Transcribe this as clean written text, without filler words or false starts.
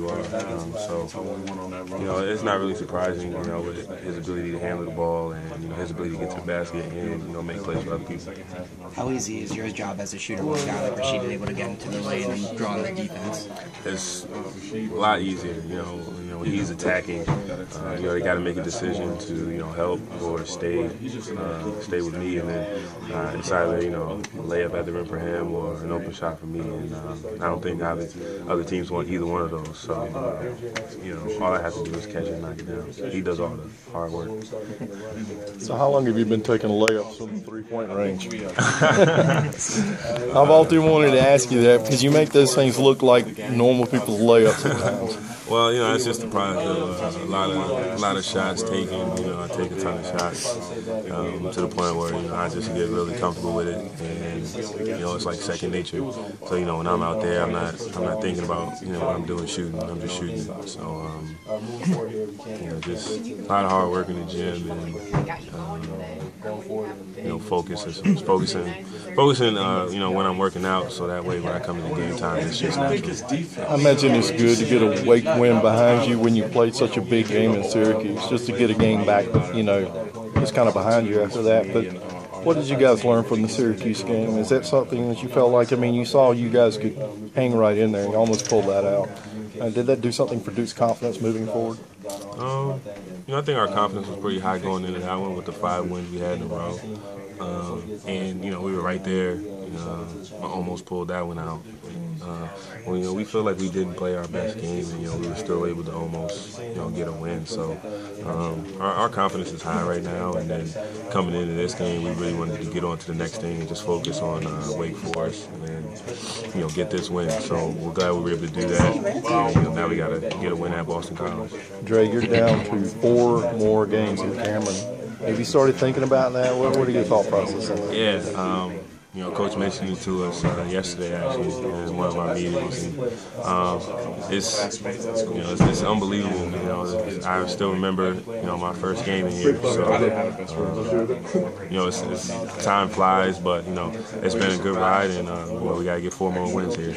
you are. So, it's not really surprising, with his ability to handle the ball and, his ability to get to the basket and, make plays for other people. How easy is your job as a shooter with a guy like Rashid able to get into the lane and draw on the defense? It's a lot easier, when he's attacking. They got to make a decision to, help or stay with me, and then it's either, lay up at the rim for him or an open shot for me. And I don't think other teams want either one of those. So, all I have to do is catch it and knock it down. He does all the hard work. So how long have you been taking layups from the three-point range? I've often wanted to ask you that because you make those things look like normal people's layups sometimes. Well, it's just a product of a lot of shots taken. I take a ton of shots to the point where I just get really comfortable with it, and it's like second nature. So when I'm out there, I'm not thinking about what I'm doing shooting. I'm just shooting. So just a lot of hard work in the gym and focusing. When I'm working out, so that way when I come to the game time, it's just natural. I imagine it's good to get a Wake win behind you when you played such a big game in Syracuse, just to get a game back, just kind of behind you after that. But what did you guys learn from the Syracuse game? Is that something that you felt like, you saw you guys could hang right in there. You almost pulled that out. Did that do something for Duke's confidence moving forward? I think our confidence was pretty high going into that one with the 5 wins we had in a row. And we were right there. Almost pulled that one out. We feel like we didn't play our best game, and we were still able to almost get a win. So our confidence is high right now. And then coming into this game, we really wanted to get on to the next thing and just focus on Wake Forest and get this win. So we're glad we were able to do that. And, now we got to get a win at Boston College. Dre, you're down to 4 more games with Cameron. Have you started thinking about that? What are your thought process on that? Yeah, Coach mentioned it to us yesterday, actually, in one of our meetings. And, it's unbelievable. I still remember, my first game in here. So, time flies, but it's been a good ride, and we got to get 4 more wins here.